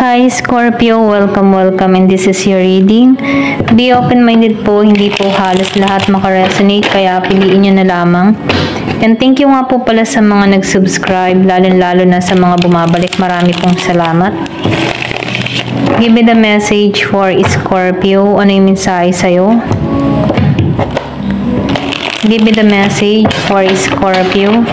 Hi Scorpio, welcome and this is your reading. Be open-minded po, hindi po halos lahat makaresonate kaya piliin nyo na lamang. And thank you nga po pala sa mga nag-subscribe, lalo na sa mga bumabalik. Marami pong salamat. Give me the message for Scorpio. Ano yung mensahe sa'yo? Give me the message for Scorpio.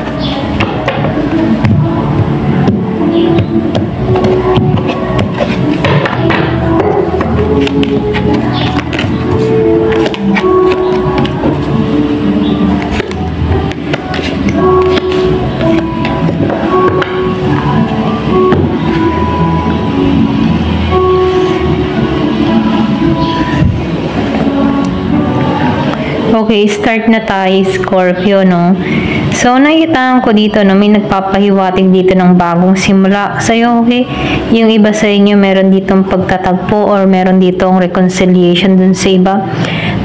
Okay, start na tayo, Scorpio, no? So, nakikitaan ko dito, no, may nagpapahiwatig dito ng bagong simula sa'yo, okay? Yung iba sa inyo, meron ditong pagtatagpo or meron ditong reconciliation dun sa iba.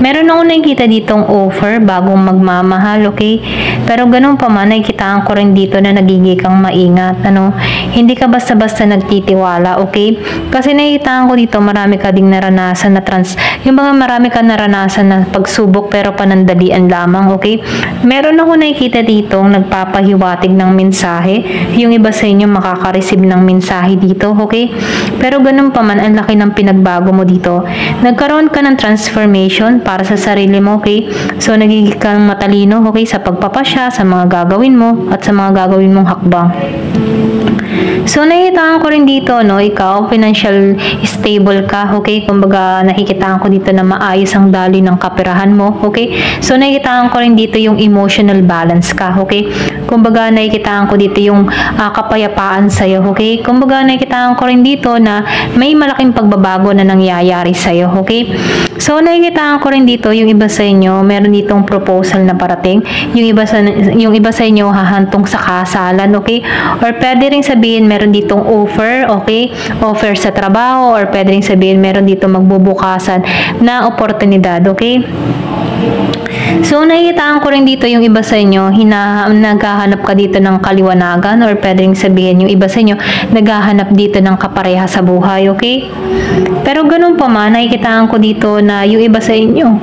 Meron ako nakikita ditong offer, bagong magmamahal, okay? Pero ganun pa man, nakikitaan ko rin dito na nagiging kang maingat, ano? Hindi ka basta-basta nagtitiwala, okay? Kasi nakikitaan ko dito, marami ka ding naranasan na yung mga marami ka naranasan na pagsubok pero panandalian lamang, okay? Meron ako nakikita dito nagpapahiwatig ng mensahe. Yung iba sa inyo makaka-receive ng mensahe dito, okay? Pero ganun pa man, ang laki ng pinagbago mo dito. Nagkaroon ka ng transformation para sa sarili mo, okay? So, nagiging kang matalino, okay? Sa pagpapasya, sa mga gagawin mo, at sa mga gagawin mong hakbang. So, nakikitaan ko rin dito, no, ikaw, financial stable ka, okay? Kumbaga, nakikitaan ko dito na maayos ang daloy ng kaperahan mo, okay? So, nakikitaan ko rin dito yung emotional balance ka, okay? Kumbaga, nakikitaan ko dito yung kapayapaan sa'yo, okay? Kumbaga, nakikitaan ko rin dito na may malaking pagbabago na nangyayari sa'yo, okay? So, nakikitaan ko rin dito, yung iba sa inyo, meron ditong proposal na parating. Yung iba sa inyo, hahantong sa kasalan, okay? Or pwede rin sabihin, meron ditong offer, okay? Offer sa trabaho, or pwede rin sabihin, meron ditong magbubukasan na oportunidad, okay? So, nakikitaan ko rin dito yung iba sa inyo, naghahanap ka dito ng kaliwanagan, or pwede rin sabihin yung iba sa inyo, naghahanap dito ng kapareha sa buhay, okay? Pero ganun pa man, nakikitaan ko dito na yung iba sa inyo,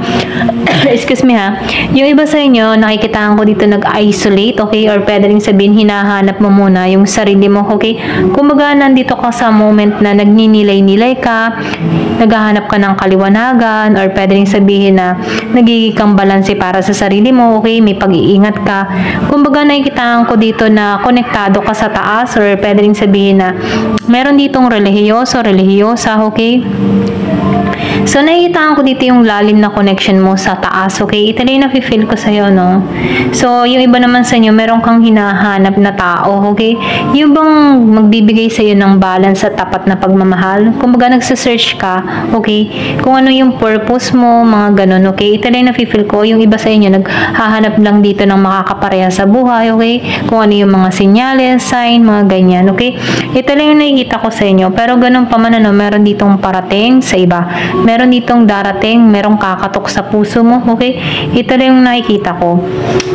excuse me ha, yung iba sa inyo, nakikitaan ko dito nag-isolate, okay? Or pwede rin sabihin, hinahanap mo muna yung sarili mo, okay? Kumbaga, nandito ka sa moment na nagninilay-nilay ka, naghahanap ka ng kaliwanagan, or pwede rin sabihin na nagiging kang balanse para sa sarili mo, okay? May pag-iingat ka. Kumbaga, nakikitaan ko dito na konektado ka sa taas, or pwede rin sabihin na meron ditong religyosa, okay? So, nakikitaan ko dito yung lalim na connection mo sa taas, okay? Ito lang yung nafe-feel ko sa'yo, no? So, yung iba naman sa inyo, meron kang hinahanap na tao, okay? Yung bang magbibigay sa'yo ng balance at tapat na pagmamahal? Kumbaga, nagsasearch ka, okay? Kung ano yung purpose mo, mga ganun, okay? Ito lang yung nafe-feel ko. Yung iba sa inyo, naghahanap lang dito ng makakapareha sa buhay, okay? Kung ano yung mga senyales, sign, mga ganyan, okay? Ito lang yung nakikita ko sa inyo. Pero ganun pa man, ano, meron ditong parating sa iba. Meron ditong darating, merong kakatok sa puso mo, okay? Ito lang yung nakikita ko.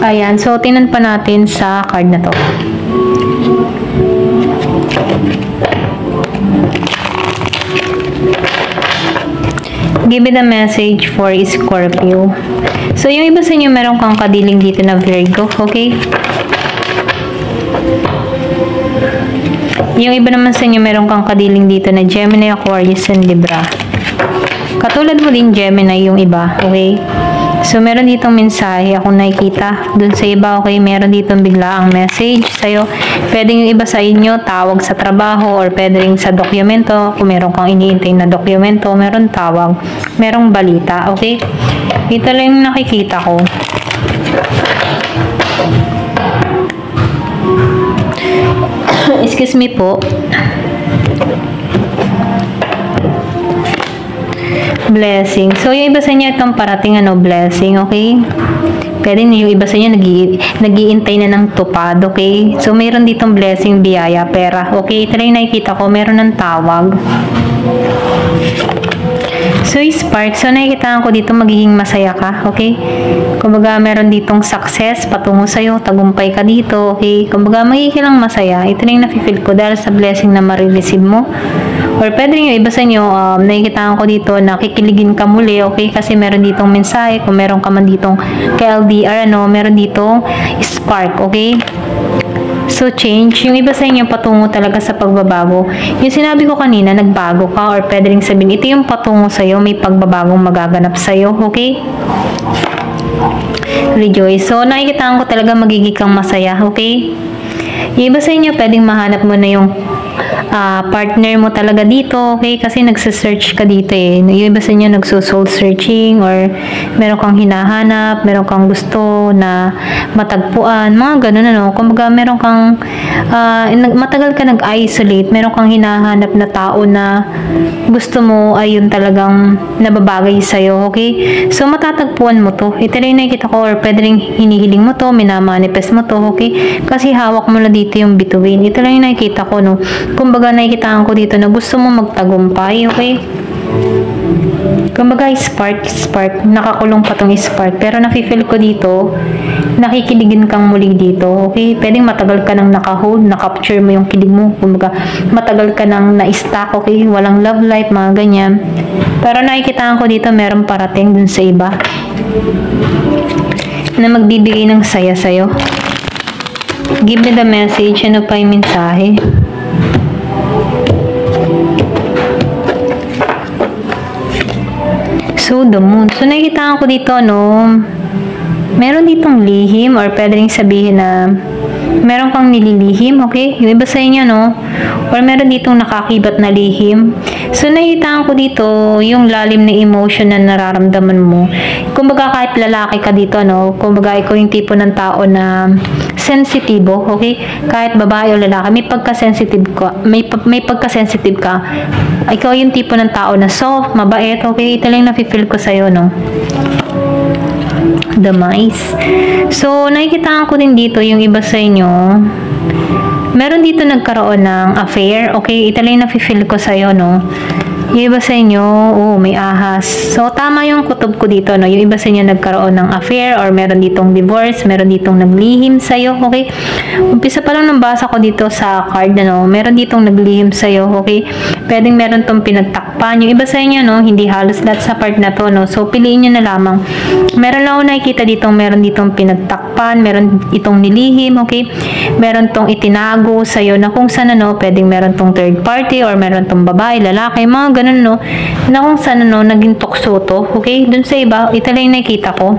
Ayan, so tinan pa natin sa card na to. Give me the message for Scorpio. So, yung iba sa inyo, meron kang kadiling dito na Virgo, okay? Yung iba naman sa inyo, meron kang kadiling dito na Gemini, Aquarius, and Libra. Katulad mo din, Gemini, yung iba, okay? So, meron ditong mensahe akong nakikita. Dun sa iba, okay, meron ditong biglaang message sa'yo. Pwede yung iba sa inyo, tawag sa trabaho, or pwede rin sa dokumento. Kung meron kang iniintay na dokumento, meron tawag, merong balita, okay? Ito lang yung nakikita ko. Excuse me po. Blessing. So, yung iba sa inyo itong parating blessing, okay? Pwede yung iba sa inyo nag-iintay na ng tupad, okay? So, mayroon ditong blessing, biyaya, pera, okay? Ito lang yung nakikita ko, meron ng tawag. So, spark. So, nakikitaan ko dito magiging masaya ka, okay? Kumbaga, meron ditong success patungo sa'yo, tagumpay ka dito, okay? Kumbaga, magiging lang masaya. Ito na yung nafe-feel ko dahil sa blessing na marireceive mo. Or pwede rin yung iba sa inyo, nakikita ko dito na kikiligin ka muli, okay? Kasi meron ditong mensahe, kung meron ka man ditong KLDR, meron ditong spark, okay? So, change. Yung iba sa inyo patungo talaga sa pagbabago. Yung sinabi ko kanina, nagbago ka, or pwede rin sabihin, ito yung patungo sa'yo, may pagbabagong magaganap sa'yo, okay? Rejoice. So, nakikita ko talaga magiging kang masaya, okay? Yung iba sa inyo, pwedeng mahanap mo na yung partner mo talaga dito, okay? Kasi nagsa-search ka dito eh. Yung iba sa inyo nagso-soul searching, or meron kang hinahanap, meron kang gusto na matagpuan, mga ganun Kumbaga, meron kang matagal ka nag-isolate, meron kang hinahanap na tao na gusto mo ay yun talagang nababagay sa'yo, okay? So, matatagpuan mo to. Ito rin nakikita ko, or pwede rin hinihiling mo to, minamanifest mo to, okay? Kasi hawak mo na dito yung bituin. Ito lang yung nakikita ko, no? Kumbaga, nakikitaan ko dito na gusto mo magtagumpay, okay? Kumbaga, spark. Nakakulong pa tong spark. Pero nafe-feel ko dito, nakikiligin kang muli dito, okay? Pwedeng matagal ka nang naka-hold, na-capture mo yung kilig mo. Kumbaga, matagal ka nang na-stack, okay? Walang love life, mga ganyan. Pero nakikitaan ko dito, meron parating dun sa iba na magbibigay ng saya sa'yo. Give me the message. Ano pa yung mensahe? So, the moon. So, nakikita ko dito, meron ditong lihim, or pwede rin sabihin na meron kang nililihim, okay? Yung iba sa inyo, or meron ditong nakakibat na lihim. So, nakikita ko dito yung lalim na emotion na nararamdaman mo. Kumbaga, kahit lalaki ka dito, kumbaga, ikaw yung tipo ng tao na sensitibo, okay? Kahit babae o lalaki, may pagka-sensitive ka, may pagka-sensitive ka. Ikaw yung tipo ng tao na soft, mabait, okay? Ito lang nafe-feel ko sa'yo, Demise. So, nakikita ko din dito yung iba sa inyo. Meron dito nagkaroon ng affair, okay? Ito lang nafe-feel ko sa'yo, Yung iba sa inyo, may ahas. So, tama yung kutob ko dito, Yung iba sa inyo nagkaroon ng affair, or meron ditong divorce, meron ditong naglihim sa'yo, okay? Umpisa pa lang nabasa ko dito sa card, meron ditong naglihim sa'yo, okay? Pwedeng meron tong pinagtakpan. Yung iba sa inyo, hindi halos lahat sa part na to, So, piliin nyo na lamang. Meron lang ako nakikita ditong meron ditong pinagtakpan, meron itong nilihim, okay? Meron tong itinago sa'yo na kung saan, pwedeng meron tong third party, or meron tong babae, lalaki, mga ganun, na kung saan, naging tukso to, okay? Dun sa iba, ito lang yung nakikita ko.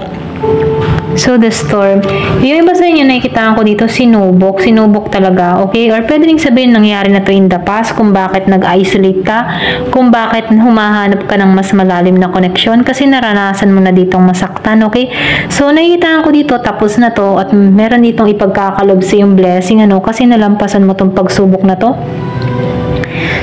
So, the storm. Yung iba sa inyo, nakikita ko dito, sinubok talaga, okay? Or pwede rin sabihin, nangyari na to in the past, kung bakit nag-isolate ka, kung bakit humahanap ka ng mas malalim na connection, kasi naranasan mo na ditong masaktan, okay? So, nakikita ko dito, tapos na to, at meron ditong ipagkakalob sa yung blessing, kasi nalampasan mo tong pagsubok na to.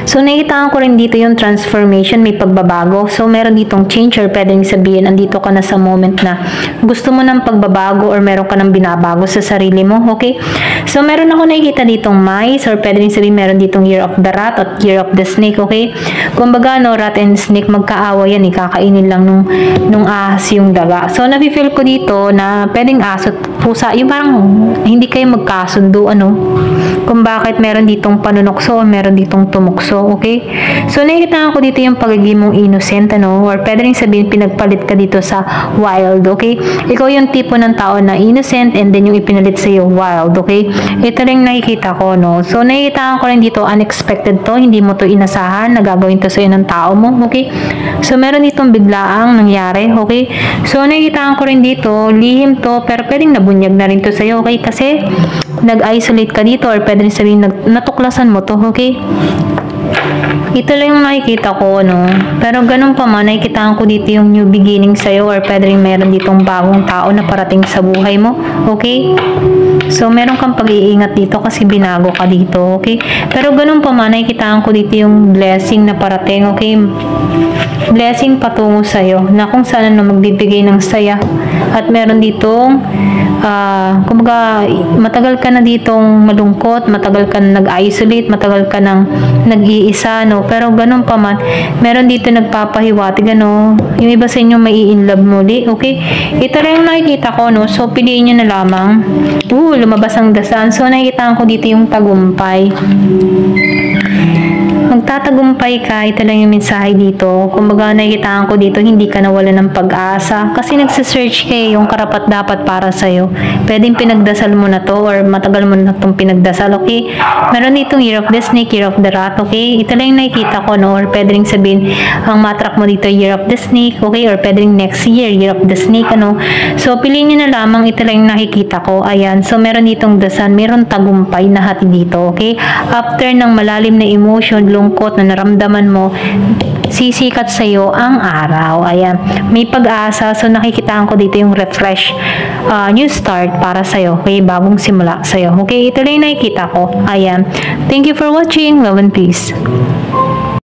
So, nakita ko rin dito yung transformation, may pagbabago. So, meron ditong change, or pwedeng sabihin, andito ka na sa moment na gusto mo ng pagbabago, or meron ka ng binabago sa sarili mo, okay? So, meron ako nakikita ditong mice, or pwedeng sabihin, meron ditong year of the rat at year of the snake, okay? Kumbaga, rat and snake, magkaawa yan, kakainin lang nung ahas yung daga. So, nafe-feel ko dito na pwedeng aso at pusa, yung parang hindi kayo magkasundo, kung bakit meron ditong panunokso, o meron ditong tumukso, okay? So, nakikita ko dito yung pagiging mong innocent, or pwede rin sabihin, pinagpalit ka dito sa wild, okay? Ikaw yung tipo ng tao na innocent, and then yung ipinalit sa'yo, wild, okay? Ito rin nakikita ko, So, nakikita ko rin dito, unexpected to, hindi mo to inasahan, nagagawin to sa'yo ng tao mo, okay? So, meron ditong biglaang nangyari, okay? So, nakikita ko rin dito, lihim to, pero pwedeng nabunyag na rin to sa'yo, okay? Kasi, nag-isolate ka dito, or pwede rin sabihin, natuklasan mo to, okay? Ito lang yung nakikita ko, Pero ganun pa man, nakikita ko dito yung new beginning sa'yo, or pwede rin meron ditong bagong tao na parating sa buhay mo, okay? So, meron kang pag-iingat dito kasi binago ka dito, okay? Pero ganun pa man, nakikita ko dito yung blessing na parating, okay? Blessing patungo sa'yo, na kung saan magbibigay ng saya. At meron ditong kumbaga, matagal ka na ditong malungkot, matagal ka na nag-isolate, matagal ka nang nag-iisa, Pero ganun pa man, meron dito nagpapahiwatig, yung iba sa inyo may in-love muli, okay? Ito rin yung nakikita ko, So, piliin nyo na lamang. Lumabas ang dasan. So, nakikita ko dito yung tagumpay. magtatagumpay ka. Ito lang yung mensahe dito. Kumbaga nakikitaan ko dito, hindi ka nawala ng pag-asa kasi nagsisearch ka yung karapat dapat para sa'yo. Pwedeng pinagdasal mo na to or matagal mo na itong pinagdasal, okay? Meron ditong Year of the Snake, Year of the Rat, okay? Ito lang yung nakikita ko, no? Or pwede rin sabihin, ang matrak mo dito, Year of the Snake, okay? Or pwede rin next year, Year of the Snake, ano? So, piliin nyo na lamang, ito lang yung nakikita ko. Ayan. So, meron ditong dasan, meron tagumpay na hati dito, okay? After ng malalim na emotion, lungkot na naramdaman mo, sisikat sa iyo ang araw. Ayan. May pag-asa. So, nakikitaan ko dito yung refresh, new start para sa iyo. Okay? Bagong simula sa iyo. Okay? Ito lang yung nakikita ko. Ayan. Thank you for watching. Love and peace.